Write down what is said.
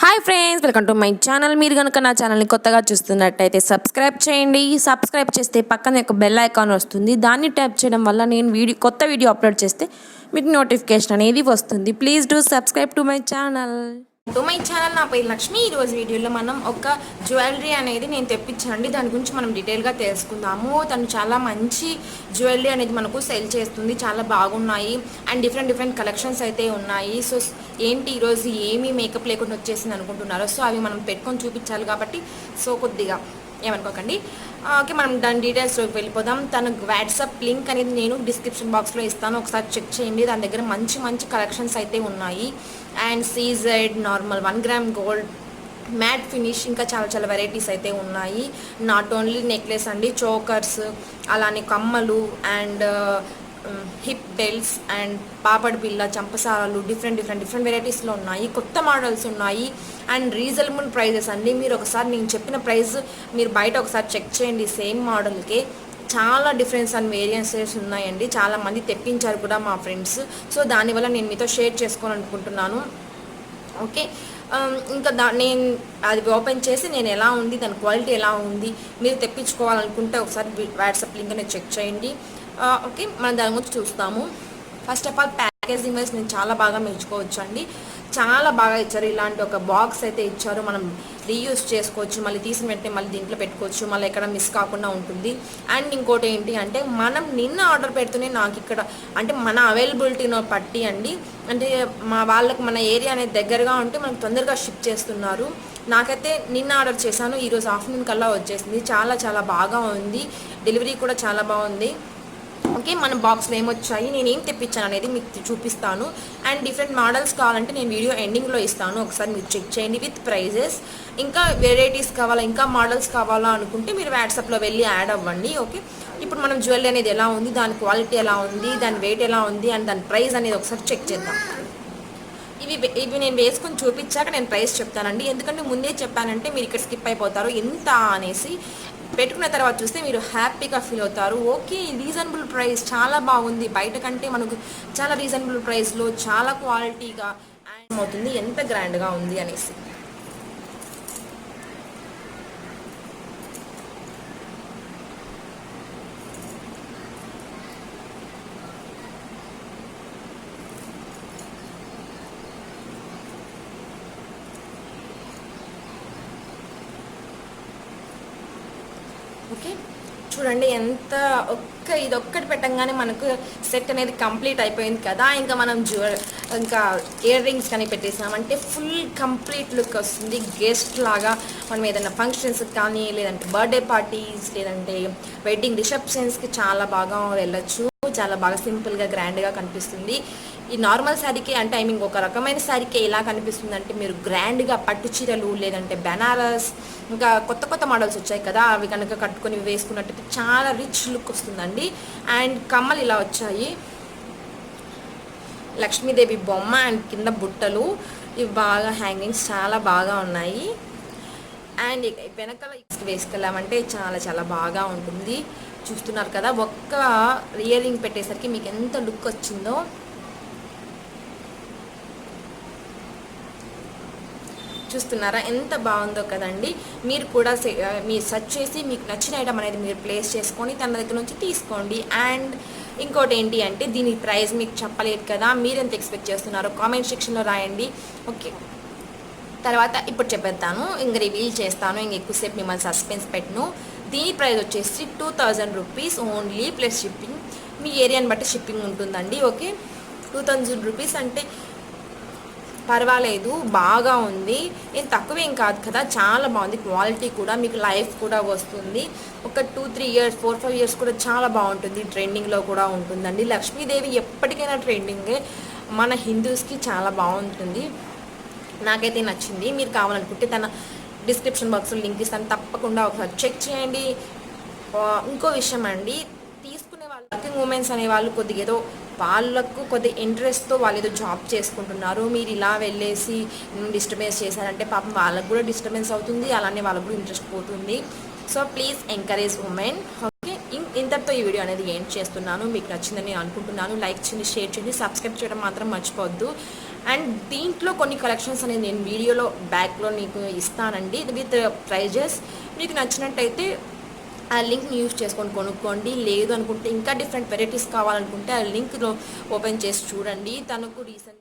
Hi friends, welcome to my channel. మీరు కనుక నా ఛానల్ని కొత్తగా చూస్తున్నట్టయితే సబ్స్క్రైబ్ చేయండి. సబ్స్క్రైబ్ చేస్తే పక్కన ఒక బెల్ ఐకాన్ వస్తుంది. దాన్ని ట్యాప్ చేయడం వల్ల నేను కొత్త వీడియో అప్లోడ్ చేస్తే మీకు నోటిఫికేషన్ అనేది వస్తుంది. Please do subscribe to my channel. నా పేరు లక్ష్మి. ఈరోజు వీడియోలో మనం ఒక జ్యువెలరీ అనేది నేను తెప్పించానండి. దాని గురించి మనం డీటెయిల్గా తెలుసుకుందాము. తను చాలా మంచి జ్యువెలరీ అనేది మనకు సెల్ చేస్తుంది. చాలా బాగున్నాయి అండ్ డిఫరెంట్ కలెక్షన్స్ అయితే ఉన్నాయి. సో ఏంటి ఈరోజు ఏమీ మేకప్ లేకుండా వచ్చేసింది అనుకుంటున్నారో, సో అవి మనం పెట్టుకొని చూపించాలి కాబట్టి సో కొద్దిగా ఏమనుకోకండి. ఓకే, మనం దాని డీటెయిల్స్లోకి వెళ్ళిపోదాం. తన వాట్సాప్ లింక్ అనేది నేను డిస్క్రిప్షన్ బాక్స్లో ఇస్తాను, ఒకసారి చెక్ చేయండి. దాని దగ్గర మంచి కలెక్షన్స్ అయితే ఉన్నాయి. And CZ, normal 1 gram gold, matte finish, ఇంకా చాలా వెరైటీస్ అయితే ఉన్నాయి. నాట్ ఓన్లీ నెక్లెస్ అండి, చోకర్స్, అలానే కమ్మలు అండ్ హిప్ బెల్ట్స్ అండ్ పాపడ్ బిల్ల, చంపసారాలు, డిఫరెంట్ వెరైటీస్లో ఉన్నాయి. కొత్త మోడల్స్ ఉన్నాయి అండ్ రీజనబుల్ ప్రైజెస్ అండి. మీరు ఒకసారి నేను చెప్పిన ప్రైస్ మీరు బయట ఒకసారి చెక్ చేయండి. సేమ్ మోడల్కే చాలా డిఫరెన్స్ అండ్ వేరియంట్స్ ఉన్నాయండి. చాలామంది తెప్పించారు కూడా మా ఫ్రెండ్స్. సో దానివల్ల నేను మీతో షేర్ చేసుకోవాలనుకుంటున్నాను. ఓకే, ఇంకా నేను అది ఓపెన్ చేసి నేను ఎలా ఉంది, దాని క్వాలిటీ ఎలా ఉంది, మీరు తెప్పించుకోవాలనుకుంటే ఒకసారి వాట్సాప్ లింక్ అనేది చెక్ చేయండి. ఓకే, మనం దాని గురించి చూస్తాము. First of all packaging wise నేను చాలా బాగా మెచ్చుకోవచ్చు అండి. చాలా బాగా ఇచ్చారు. ఇలాంటి ఒక బాక్స్ అయితే ఇచ్చారు. మనం రీయూజ్ చేసుకోవచ్చు, మళ్ళీ తీసిన వెంటనే మళ్ళీ దీంట్లో పెట్టుకోవచ్చు, మళ్ళీ ఎక్కడ మిస్ కాకుండా ఉంటుంది. అండ్ ఇంకోటి ఏంటి అంటే, మనం నిన్న ఆర్డర్ పెడుతూనే నాకు ఇక్కడ అంటే మన అవైలబిలిటీను బట్టి అండి, అంటే మన ఏరియా అనేది దగ్గరగా ఉంటే మనకు తొందరగా షిప్ చేస్తున్నారు. నాకైతే నిన్న ఆర్డర్ చేశాను, ఈరోజు ఆఫ్టర్నూన్ కల్లా వచ్చేసింది. చాలా బాగా ఉంది. డెలివరీ కూడా చాలా బాగుంది. ఓకే, మన బాక్స్లో ఏమొచ్చాయి, నేను ఏం తెప్పించాను అనేది మీకు చూపిస్తాను. అండ్ డిఫరెంట్ మోడల్స్ కావాలంటే నేను వీడియో ఎండింగ్లో ఇస్తాను, ఒకసారి మీరు చెక్ చేయండి విత్ ప్రైజెస్. ఇంకా వెరైటీస్ కావాలా, ఇంకా మోడల్స్ కావాలా అనుకుంటే మీరు వాట్సాప్లో వెళ్ళి యాడ్ అవ్వండి. ఓకే, ఇప్పుడు మనం జ్యువెలరీ అనేది ఎలా ఉంది, దాని క్వాలిటీ ఎలా ఉంది, దాని వెయిట్ ఎలా ఉంది అండ్ దాని ప్రైస్ అనేది ఒకసారి చెక్ చేద్దాం. ఇవి నేను వేసుకొని చూపించాక నేను ప్రైస్ చెప్తానండి. ఎందుకంటే ముందే చెప్పానంటే మీరు ఇక్కడ స్కిప్ అయిపోతారు. ఎంత అనేసి పెట్టుకున్న తర్వాత చూస్తే మీరు హ్యాపీగా ఫీల్ అవుతారు. ఓకే, రీజనబుల్ ప్రైస్ చాలా బాగుంది. బయట కంటే మనకు చాలా రీజనబుల్ ప్రైస్లో చాలా క్వాలిటీగా అండ్ అవుతుంది, ఎంత గ్రాండ్గా ఉంది అనేసి. ఓకే, చూడండి ఎంత ఇదొక్కటి పెట్టంగానే మనకు సెట్ అనేది కంప్లీట్ అయిపోయింది కదా. ఇంకా మనం ఇంకా ఇయర్ రింగ్స్ కానీ పెట్టేసామంటే ఫుల్ కంప్లీట్ లుక్ వస్తుంది. గెస్ట్ లాగా మనం ఏదైనా ఫంక్షన్స్ కానీ, లేదంటే బర్త్డే పార్టీస్, లేదంటే వెడ్డింగ్ రిసెప్షన్స్కి చాలా బాగా వెళ్ళచ్చు. చాలా బాగా సింపుల్గా గ్రాండ్గా కనిపిస్తుంది. ఈ నార్మల్ శారీకి అంటే ఒక రకమైన శారీకి ఎలా కనిపిస్తుంది అంటే, మీరు గ్రాండ్గా పట్టు చీరలు, లేదంటే బెనారస్, ఇంకా కొత్త మోడల్స్ వచ్చాయి కదా, అవి కనుక కట్టుకొని వేసుకున్నట్టయితే చాలా రిచ్ లుక్ వస్తుందండి. అండ్ కమ్మలు ఇలా వచ్చాయి, లక్ష్మీదేవి బొమ్మ అండ్ కింద బుట్టలు, ఇవి బాగా హ్యాంగింగ్స్ చాలా బాగా ఉన్నాయి. అండ్ వెనకాల వేసుకెళ్ళామంటే చాలా బాగా ఉంటుంది. చూస్తున్నారు కదా, ఒక్క ఇయర్ రింగ్ పెట్టేసరికి మీకు ఎంత లుక్ వచ్చిందో. చూస్తున్నారా ఎంత బాగుందో కదండి. మీరు కూడా మీరు సెర్చ్ చేసి మీకు నచ్చిన ఐటమ్ అనేది మీరు ప్లేస్ చేసుకొని తన దగ్గర నుంచి తీసుకోండి. అండ్ ఇంకోటి ఏంటి అంటే, దీని ప్రైస్ మీకు చెప్పలేదు కదా, మీరు ఎంత ఎక్స్పెక్ట్ చేస్తున్నారో కామెంట్ సెక్షన్లో రాయండి. ఓకే, తర్వాత ఇప్పుడు చెప్పేస్తాను, ఇంక రివీల్ చేస్తాను, ఇంక ఎక్కువసేపు మిమ్మల్ని సస్పెన్స్ పెట్టను. దీని ప్రైస్ వచ్చేసి 2000 రూపీస్ ఓన్లీ ప్లస్ షిప్పింగ్. మీ ఏరియాని బట్టి షిప్పింగ్ ఉంటుందండి. ఓకే, 2000 రూపీస్ అంటే పర్వాలేదు, బాగా ఉంది, ఏం తక్కువేం కాదు కదా. చాలా బాగుంది, క్వాలిటీ కూడా, మీకు లైఫ్ కూడా వస్తుంది. ఒక 2-3 ఇయర్స్ 4-5 ఇయర్స్ కూడా చాలా బాగుంటుంది. ట్రెండింగ్లో కూడా ఉంటుందండి. లక్ష్మీదేవి ఎప్పటికైనా ట్రెండింగే, మన హిందూస్కి చాలా బాగుంటుంది. నాకైతే నచ్చింది. మీరు కావాలనుకుంటే తన డిస్క్రిప్షన్ బాక్స్లో లింక్ ఇస్తాను, తప్పకుండా ఒకసారి చెక్ చేయండి. ఇంకో విషయం అండి, తీసుకునే వాళ్ళు వర్కింగ్ ఉమెన్స్ అనే వాళ్ళు కొద్దిగా ఏదో వాళ్ళకు కొద్దిగా ఇంట్రెస్ట్తో వాళ్ళు ఏదో జాబ్ చేసుకుంటున్నారు. మీరు ఇలా వెళ్ళేసి డిస్టర్బెన్స్ చేశారంటే పాపం వాళ్ళకు కూడా డిస్టర్బెన్స్ అవుతుంది, అలానే వాళ్ళకు కూడా ఇంట్రెస్ట్ పోతుంది. So please encourage women. Okay, ఇంతటితో ఈ వీడియో అనేది ఏం చేస్తున్నాను, మీకు నచ్చిందని అనుకుంటున్నాను. లైక్ చేయండి, షేర్ చేయండి, సబ్స్క్రైబ్ చేయడం మాత్రం మర్చిపోవద్దు. అండ్ దీంట్లో కొన్ని కలెక్షన్స్ అనేది నేను వీడియోలో బ్యాక్లో మీకు ఇస్తానండి విత్ ప్రైజెస్. మీకు నచ్చినట్టయితే ఆ లింక్ని యూజ్ చేసుకొని కొనుక్కోండి. లేదు అనుకుంటే ఇంకా డిఫరెంట్ వెరైటీస్ కావాలనుకుంటే ఆ లింక్లో ఓపెన్ చేసి చూడండి. తనకు రీసెంట్